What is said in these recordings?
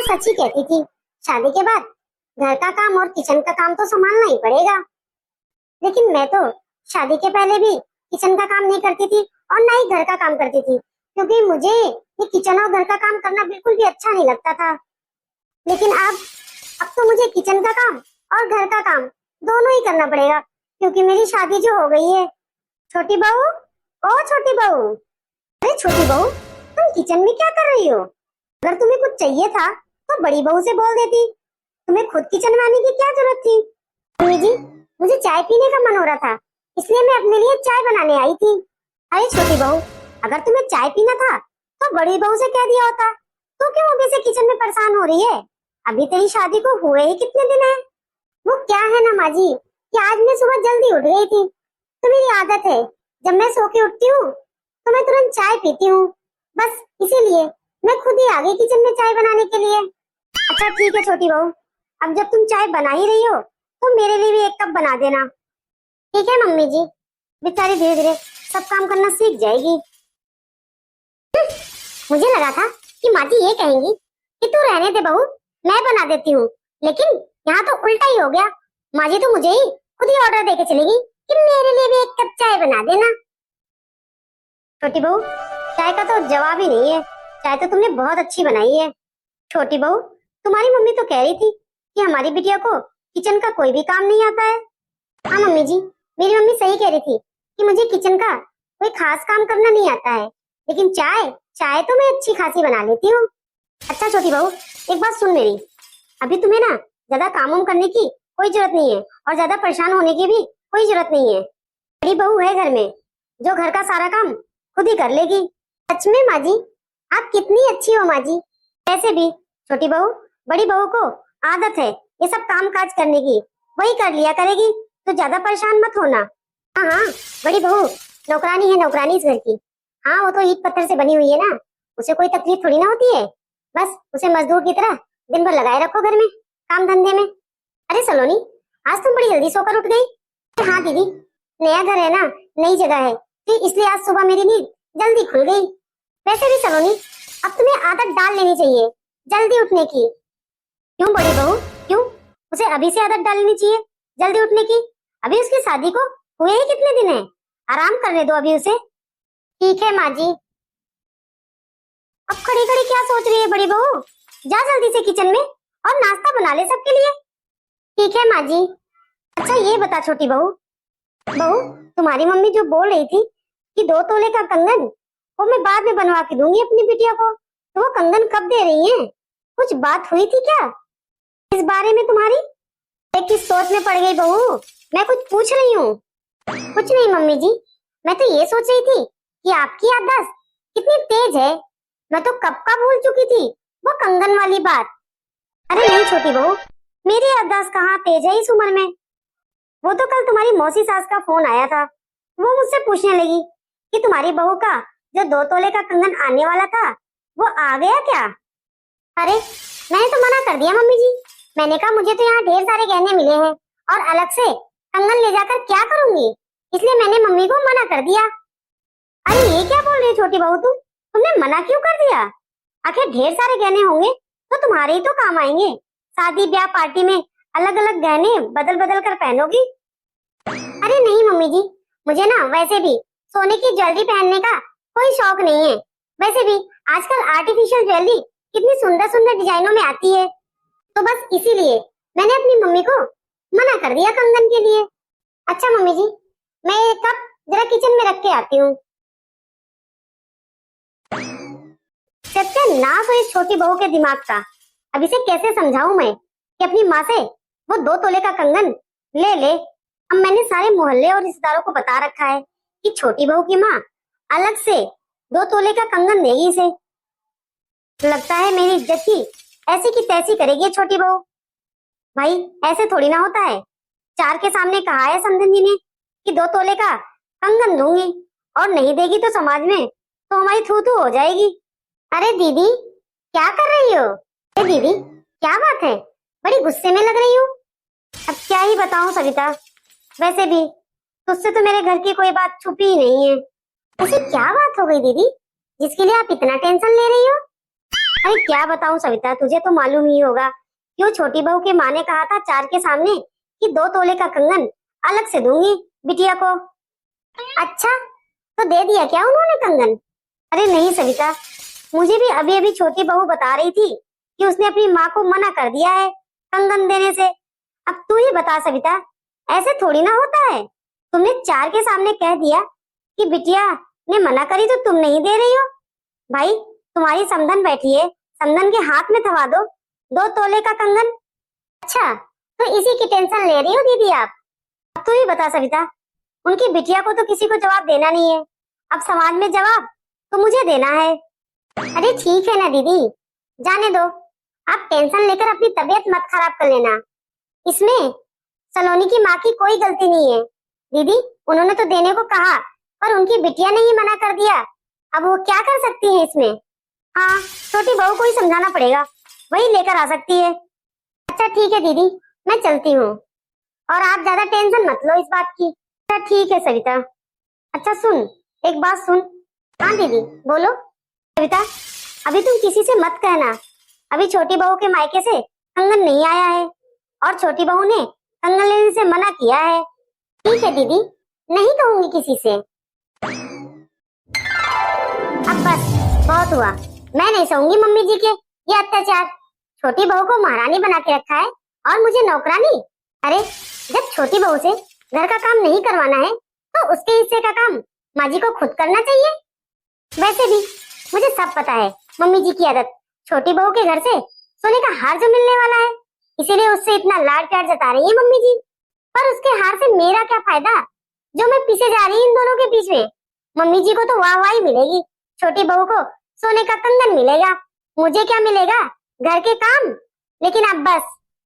सच ही कहती थी, शादी के बाद घर का काम और किचन का काम तो संभालना ही पड़ेगा। लेकिन मैं तो शादी के पहले भी किचन का काम नहीं करती थी और ना ही घर का काम करती थी, क्योंकि मुझे ये किचन और घर का काम करना बिल्कुल भी अच्छा नहीं लगता था। लेकिन अब तो मुझे किचन का काम और घर का काम दोनों ही करना पड़ेगा, क्योंकि मेरी शादी जो हो गई है। छोटी बहू, ओ छोटी बहू, अरे छोटी बहू, तुम किचन में क्या कर रही हो? अगर तुम्हें कुछ चाहिए था तो बड़ी बहू से बोल देती, तुम्हें खुद किचन में आने की क्या जरूरत थी? मम्मी जी, मुझे चाय पीने का मन हो रहा था, इसलिए मैं अपने लिए चाय बनाने आई थी। अरे छोटी बहू, अगर तुम्हें चाय पीना था तो बड़ी बहू से कह दिया होता, तो क्यों अभी से किचन में परेशान हो रही है? अभी तेरी शादी को हुए ही कितने दिन है? वो क्या है ना माँ जी, कि आज मैं सुबह जल्दी उठ गई थी, तो मेरी आदत है जब मैं सो के उठती हूँ तो मैं तुरंत चाय पीती हूँ। बस इसीलिए मैं खुद ही आ गई किचन में चाय बनाने के लिए। अच्छा ठीक है छोटी बहू, अब जब तुम चाय बना ही रही हो तो मेरे लिए भी एक कप बना देना। ठीक है मम्मी जी, बेचारी धीरे धीरे सब काम करना सीख जाएगी। मुझे लगा था कि माँ जी ये कहेंगी कि तू रहने दे बहू, मैं बना देती हूँ, लेकिन यहाँ तो उल्टा ही हो गया। माँ जी तो मुझे ही खुद ही ऑर्डर देके चलेगी कि मेरे लिए भी एक कप चाय बना देना। छोटी बहू, चाय का तो जवाब ही नहीं है, चाय तो तुमने बहुत अच्छी बनाई है। छोटी बहू, तुम्हारी मम्मी तो कह रही थी कि हमारी बिटिया को किचन का कोई भी काम नहीं आता है। हाँ मम्मी जी, मेरी मम्मी सही कह रही थी कि मुझे किचन का कोई खास काम करना नहीं आता है, लेकिन चाय चाय तो मैं अच्छी खासी बना लेती हूँ। अच्छा छोटी बहू, एक बात सुन मेरी, अभी तुम्हें ना ज्यादा काम वाम करने की कोई जरूरत नहीं है और ज्यादा परेशान होने की भी कोई जरूरत नहीं है। बड़ी बहू है घर में जो घर का सारा काम खुद ही कर लेगी। सच में माँ जी, आप कितनी अच्छी हो माँ जी। वैसे भी छोटी बहू, बड़ी बहू को आदत है ये सब काम काज करने की, वही कर लिया करेगी, तो ज्यादा परेशान मत होना। हाँ हाँ, बड़ी बहू नौकरानी है, नौकरानी इस घर की। हाँ वो तो ईट पत्थर से बनी हुई है ना, उसे कोई तकलीफ थोड़ी ना होती है। बस उसे मजदूर की तरह दिन भर लगाए रखो घर में काम धंधे में। अरे सलोनी, आज तुम बड़ी जल्दी सोकर उठ गई। हाँ दीदी, नया घर है ना, नई जगह है, तो इसलिए आज सुबह मेरी नींद जल्दी खुल गई। वैसे भी सलोनी, अब तुम्हें आदत डाल लेनी चाहिए जल्दी उठने की। क्यों बड़ी बहू, क्यों? उसे अभी से आदत डालनी चाहिए जल्दी उठने की। अभी उसकी शादी को हुए ही कितने दिन है, आराम करने दो अभी उसे। ठीक है माँ जी। अब खड़ी खड़ी क्या सोच रही है बड़ी बहू, जा जल्दी से किचन में और नाश्ता बना ले सबके लिए। ठीक है माँ जी। अच्छा ये बता छोटी बहू, बहू तुम्हारी मम्मी जो बोल रही थी कि 2 तोले का कंगन वो मैं बाद में बनवा के दूंगी अपनी बिटिया को, तो वो कंगन कब दे रही है? कुछ बात हुई थी क्या इस बारे में तुम्हारी? एक किस सोच में पड़ गई बहू, मैं कुछ पूछ रही हूँ। कुछ नहीं मम्मी जी, मैं तो ये सोच रही थी कि आपकी याददाश्त कितनी तेज है, मैं तो कब का भूल चुकी थी वो कंगन वाली बात। अरे नहीं छोटी बहू, मेरी याददाश्त कहाँ तेज है इस उम्र में। वो तो कल तुम्हारी मौसी सास का फोन आया था, वो मुझसे पूछने लगी कि तुम्हारी बहू का जो 2 तोले का कंगन आने वाला था वो आ गया क्या? अरे मैंने तो मना कर दिया मम्मी जी, मैंने कहा मुझे तो यहाँ ढेर सारे गहने मिले हैं और अलग से कंगन ले जाकर क्या करूंगी, इसलिए मैंने मम्मी को मना कर दिया। अरे ये क्या बोल रही छोटी बहू, तुमने मना क्यों कर दिया? आखिर ढेर सारे गहने होंगे तो तुम्हारे ही तो काम आएंगे, शादी ब्याह पार्टी में अलग अलग गहने बदल बदल कर पहनोगी। अरे नहीं मम्मी जी, मुझे ना वैसे भी सोने की ज्वेलरी पहनने का कोई शौक नहीं है। वैसे भी आजकल आर्टिफिशियल ज्वेलरी कितनी सुंदर सुंदर डिजाइनों में आती है, तो बस इसीलिए मैंने अपनी मम्मी को मना कर दिया कंगन के लिए। अच्छा मम्मी जी, मैं ये कप जरा किचन में रख के आती हूँ। सत्यानाश हो इस छोटी बहू के दिमाग का, अब इसे कैसे समझाऊं मैं कि अपनी माँ से वो 2 तोले का कंगन ले ले। अब मैंने सारे मोहल्ले और रिश्तेदारों को बता रखा है कि छोटी बहू की माँ अलग से 2 तोले का कंगन देगी इसे। लगता है मेरी इज्जत की ऐसी की तैसी करेगी छोटी बहू। भाई ऐसे थोड़ी ना होता है, 4 के सामने कहा है समधन जी ने कि 2 तोले का कंगन दूंगी, और नहीं देगी तो समाज में तो हमारी थू थू हो जाएगी। अरे दीदी क्या कर रही हो? अरे दीदी क्या बात है, बड़ी गुस्से में लग रही हूँ। अब क्या ही बताऊं सविता, वैसे भी तुझसे तो मेरे घर की कोई बात छुपी ही नहीं है। ऐसी क्या बात हो गई दीदी जिसके लिए आप इतना टेंशन ले रही हो? अरे क्या बताऊं सविता, तुझे तो मालूम ही होगा क्यों छोटी बहू की माँ ने कहा था चार के सामने कि 2 तोले का कंगन अलग से दूंगी बिटिया को। अच्छा, तो दे दिया क्या उन्होंने कंगन? अरे नहीं सविता, मुझे भी अभी अभी छोटी बहू बता रही थी कि उसने अपनी माँ को मना कर दिया है कंगन देने से। अब तू ही बता सविता, ऐसे थोड़ी ना होता है। तुमने चार के सामने कह दिया कि बिटिया ने मना करी तो तुम नहीं दे रही हो। भाई तुम्हारी समधन बैठी है, समधन के हाथ में थमा दो 2 तोले का कंगन। अच्छा, तो इसी की टेंशन ले रही हो दीदी आप? अब तू ही बता सविता, उनकी बिटिया को तो किसी को जवाब देना नहीं है, अब समाज में जवाब तो मुझे देना है। अरे ठीक है ना दीदी, जाने दो, आप टेंशन लेकर अपनी तबीयत मत खराब कर लेना। इसमें सलोनी की माँ की कोई गलती नहीं है दीदी, उन्होंने तो देने को कहा पर उनकी बिटिया ने ही मना कर दिया। अब वो क्या कर सकती है इसमें? हाँ, छोटी बहू को ही समझाना पड़ेगा, वही लेकर आ सकती है। अच्छा ठीक है दीदी, मैं चलती हूँ और आप ज्यादा टेंशन मत लो इस बात की। अच्छा ठीक है सविता। अच्छा सुन, एक बात सुन। हाँ दीदी बोलो। सविता, अभी तुम किसी से मत कहना, अभी छोटी बहू के मायके से कंगन नहीं आया है और छोटी बहू ने कंगन लेने से मना किया है। ठीक है दीदी, नहीं कहूंगी किसी से। अब बस बहुत हुआ, मैं नहीं सहूंगी मम्मी जी के ये अत्याचार। छोटी बहू को महारानी बना के रखा है और मुझे नौकरानी। अरे जब छोटी बहू से घर का काम नहीं करवाना है तो उसके हिस्से का काम माँ जी को खुद करना चाहिए। वैसे भी मुझे सब पता है मम्मी जी की आदत, छोटी बहू के घर से सोने का हार जो मिलने वाला है, इसीलिए उससे इतना लाड प्यार जता रही है मम्मी जी। पर उसके हार से मेरा क्या फायदा जो मैं पीछे जा रही इन दोनों के बीच में? मम्मी जी को तो वाह वाह ही मिलेगी, छोटी बहू को सोने का कंगन मिलेगा, मुझे क्या मिलेगा? घर के काम। लेकिन अब बस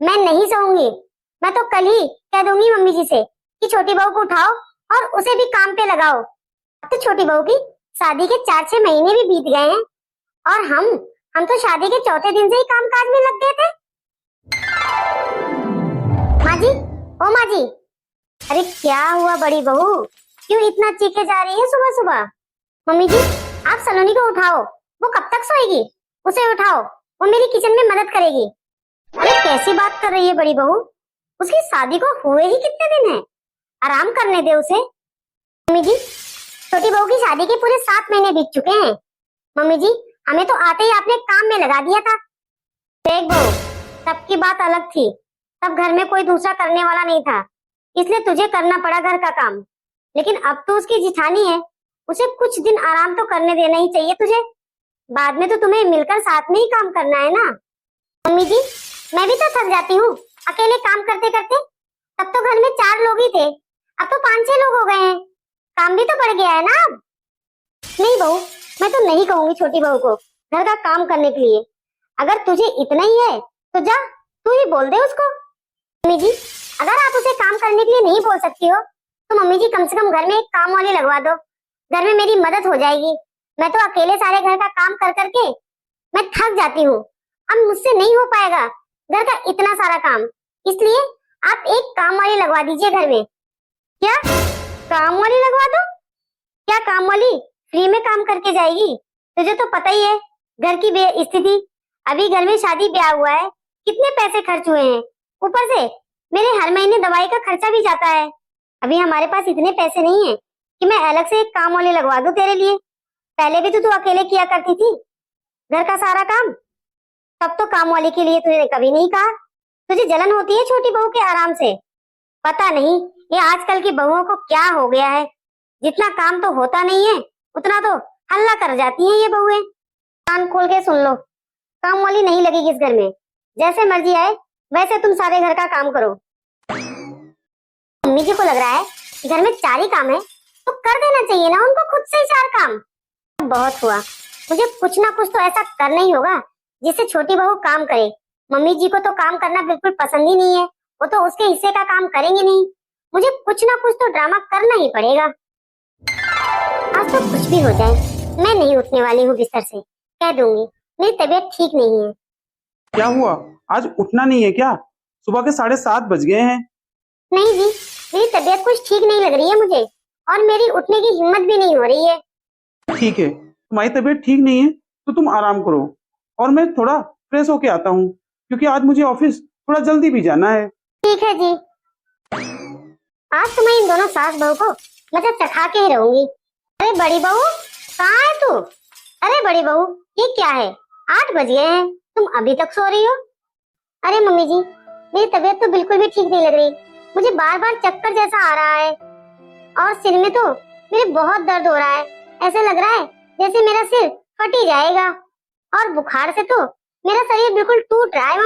मैं नहीं सहूंगी, मैं तो कल ही कह दूंगी मम्मी जी से कि छोटी बहू को उठाओ और उसे भी काम पे लगाओ। अब तो छोटी बहू की शादी के 4-6 महीने भी बीत गए हैं और हम तो शादी के चौथे दिन से ही काम काज में लग गए थे। माँ जी, ओ माँ जी। अरे क्या हुआ बड़ी बहू, क्यों इतना चीखे जा रही है सुबह सुबह? मम्मी जी आप सलोनी को उठाओ, वो कब तक सोएगी? उसे उठाओ, वो मेरी किचन में मदद करेगी। अरे कैसी बात कर रही है बड़ी बहू, उसकी शादी को हुए ही कितने दिन हैं, आराम करने दे उसे। मम्मी जी छोटी बहू की शादी के पूरे 7 महीने बीत चुके हैं। मम्मी जी हमें तो आते ही आपने काम में लगा दिया था। देख बहू, तब की बात अलग थी, तब घर में कोई दूसरा करने वाला नहीं था, इसलिए तुझे करना पड़ा घर का काम। लेकिन अब तो उसकी जिठानी है, उसे कुछ दिन आराम तो करने देना ही चाहिए तुझे, बाद में तो तुम्हें मिलकर साथ में ही काम करना है ना। मम्मी जी मैं भी तो थक जाती हूँ अकेले काम करते करते, तब तो घर में 4 लोग ही थे, अब तो 5-6 लोग हो गए हैं, काम भी तो बढ़ गया है ना अब। नहीं बहू, मैं तो नहीं कहूंगी छोटी बहू को घर का काम करने के लिए, अगर तुझे इतना ही है तो जा तू ही बोल दे उसको। मम्मी जी अगर आप उसे काम करने के लिए नहीं बोल सकती हो तो मम्मी जी कम से कम घर में एक काम वाली लगवा दो, घर में मेरी मदद हो जाएगी। मैं तो अकेले सारे घर का काम कर करके मैं थक जाती हूँ, अब मुझसे नहीं हो पाएगा घर का इतना सारा काम, इसलिए आप एक काम वाली लगवा दीजिए घर में। क्या काम वाली लगवा दो? क्या काम वाली फ्री में काम करके जाएगी? तुझे तो पता ही है घर की स्थिति, अभी घर में शादी ब्याह हुआ है, कितने पैसे खर्च हुए हैं, ऊपर से मेरे हर महीने दवाई का खर्चा भी जाता है। अभी हमारे पास इतने पैसे नहीं है कि मैं अलग से एक काम वाली लगवा दूं तेरे लिए। पहले भी तो तू अकेले किया करती थी घर का सारा काम, तब तो काम वाली के लिए तुझे कभी नहीं कहा। तुझे जलन होती है छोटी बहू के आराम से, पता नहीं ये आजकल की बहुओं को क्या हो गया है, जितना काम तो होता नहीं है उतना तो हल्ला कर जाती हैं ये बहुएं। कान खोल के सुन लो, काम वाली नहीं लगेगी इस घर में, जैसे मर्जी आए वैसे तुम सारे घर का काम करो। मम्मी जी को लग रहा है कि घर में 4 ही काम है तो कर देना चाहिए ना उनको खुद से ही 4 काम। बहुत हुआ, मुझे कुछ ना कुछ तो ऐसा करना ही होगा जिससे छोटी बहू काम करे। मम्मी जी को तो काम करना बिल्कुल पसंद ही नहीं है, वो तो उसके हिस्से का काम करेंगे नहीं, मुझे कुछ ना कुछ तो ड्रामा करना ही पड़ेगा। आज तो कुछ भी हो जाए मैं नहीं उठने वाली हूँ बिस्तर से, कह दूंगी मेरी तबीयत ठीक नहीं है। क्या हुआ, आज उठना नहीं है क्या? सुबह के 7:30 बज गए हैं। नहीं जी, मेरी तबीयत कुछ ठीक नहीं लग रही है मुझे, और मेरी उठने की हिम्मत भी नहीं हो रही है। ठीक है, तुम्हारी तबीयत ठीक नहीं है तो तुम आराम करो, और मैं थोड़ा फ्रेश होके आता हूँ, क्योंकि आज मुझे ऑफिस थोड़ा जल्दी भी जाना है। ठीक है जी। आज तो मैं इन दोनों सास बहू को मतलब चखा के ही रहूंगी। अरे बड़ी बहू, कहाँ है तू? अरे बड़ी बहू, ये क्या है? 8 बज गए हैं, तुम अभी तक सो रही हो? अरे मम्मी जी, मेरी तबीयत तो बिल्कुल भी ठीक नहीं लग रही। मुझे बार बार चक्कर जैसा आ रहा है और सिर में तो मेरे बहुत दर्द हो रहा है। ऐसे लग रहा है जैसे मेरा सिर फट ही जाएगा, और बुखार से तो मेरा शरीर बिल्कुल टूट रहा है।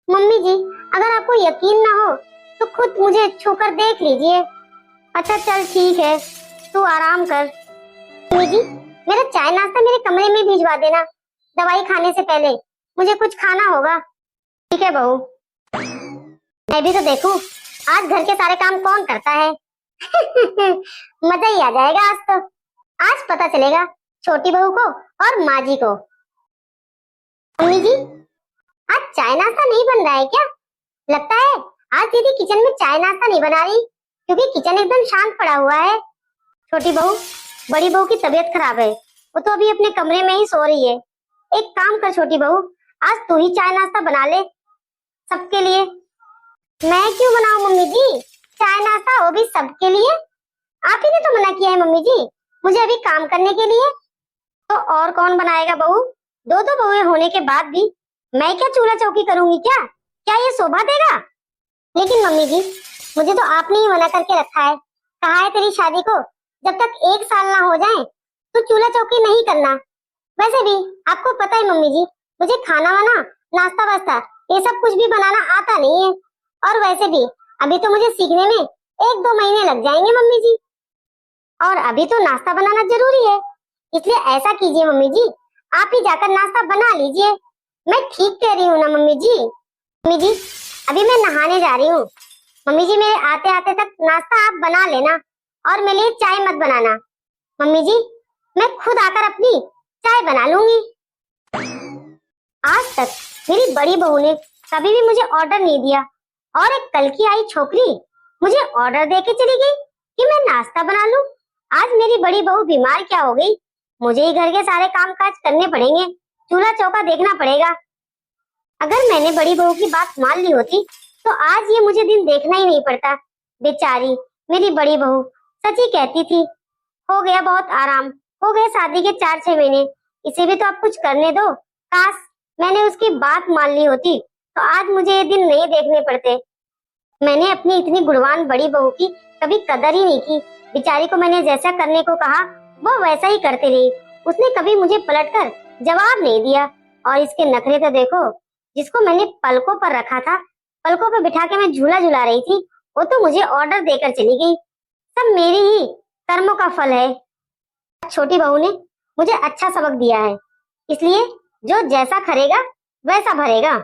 मम्मी जी, अगर आपको यकीन ना हो तो खुद मुझे छूकर देख लीजिए। अच्छा चल ठीक है, तू आराम कर। मम्मी जी, मेरा चाय नाश्ता मेरे कमरे में भिजवा देना। दवाई खाने से पहले मुझे कुछ खाना होगा। ठीक है बहू। मैं भी तो देखूं आज घर के सारे काम कौन करता है। मजा ही आ जाएगा आज तो। आज पता चलेगा छोटी बहू को और माँ जी को। मम्मी जी, आज चाय नाश्ता नहीं बन रहा है क्या? लगता है आज दीदी किचन में चाय नाश्ता नहीं बना रही, क्योंकि किचन एकदम शांत पड़ा हुआ है। छोटी बहू, बड़ी बहू की तबीयत खराब है, वो तो अभी अपने कमरे में ही सो रही है। एक काम कर छोटी बहू, आज तू ही चाय नाश्ता बना ले सबके लिए। मैं क्यों बनाऊं मम्मी जी? चाय नाश्ता वो भी सबके लिए। आप ही ने तो मना किया है मम्मी जी, मुझे अभी काम करने के लिए। तो और कौन बनाएगा बहू? दो बहुएं होने के बाद भी मैं क्या चूल्हा चौकी करूंगी क्या? क्या ये शोभा देगा? लेकिन मम्मी जी, मुझे तो आपने ही मना करके रखा है। कहा है तेरी शादी को जब तक 1 साल ना हो जाए तो चूल्हा चौकी नहीं करना। वैसे भी आपको पता है मम्मी जी, मुझे खाना वाना, नाश्ता वास्ता ये सब कुछ भी बनाना आता नहीं है। और वैसे भी अभी तो मुझे सीखने में 1-2 महीने लग जाएंगे मम्मी जी, और अभी तो नाश्ता बनाना जरूरी है। इसलिए ऐसा कीजिए मम्मी जी, आप ही जाकर नाश्ता बना लीजिए। मैं ठीक कह रही हूँ ना मम्मी जी? मम्मी जी, अभी मैं नहाने जा रही हूँ। मम्मी जी, मेरे आते आते तक नाश्ता आप बना लेना और मेरे लिए चाय मत बनाना। मम्मी जी, मैं खुद आकर अपनी चाय बना लूंगी। आज तक मेरी बड़ी बहू ने कभी भी मुझे ऑर्डर नहीं दिया, और एक कल की आई छोकरी मुझे ऑर्डर दे के चली गई कि मैं नाश्ता बना लूं। आज मेरी बड़ी बहू बीमार क्या हो गई, मुझे ही घर के सारे काम काज करने पड़ेंगे, चूल्हा चौका देखना पड़ेगा। अगर मैंने बड़ी बहू की बात मान ली होती तो आज ये मुझे दिन देखना ही नहीं पड़ता। बेचारी मेरी बड़ी बहू सच ही कहती थी, हो गया बहुत आराम, हो गए शादी के 4-6 महीने, इसे भी तो अब कुछ करने दो। काश मैंने उसकी बात मान ली होती तो आज मुझे ये दिन नहीं देखने पड़ते। मैंने अपनी इतनी गुणवान बड़ी बहू की कभी कदर ही नहीं की। बेचारी को मैंने जैसा करने को कहा वो वैसा ही करती रही। उसने कभी मुझे पलटकर जवाब नहीं दिया। और इसके नखरे तो देखो, जिसको मैंने पलकों पर रखा था, पलकों पर बिठा के मैं झूला झुला रही थी, वो तो मुझे ऑर्डर देकर चली गई। सब मेरी ही कर्मों का फल है। छोटी बहू ने मुझे अच्छा सबक दिया है, इसलिए जो जैसा करेगा वैसा भरेगा।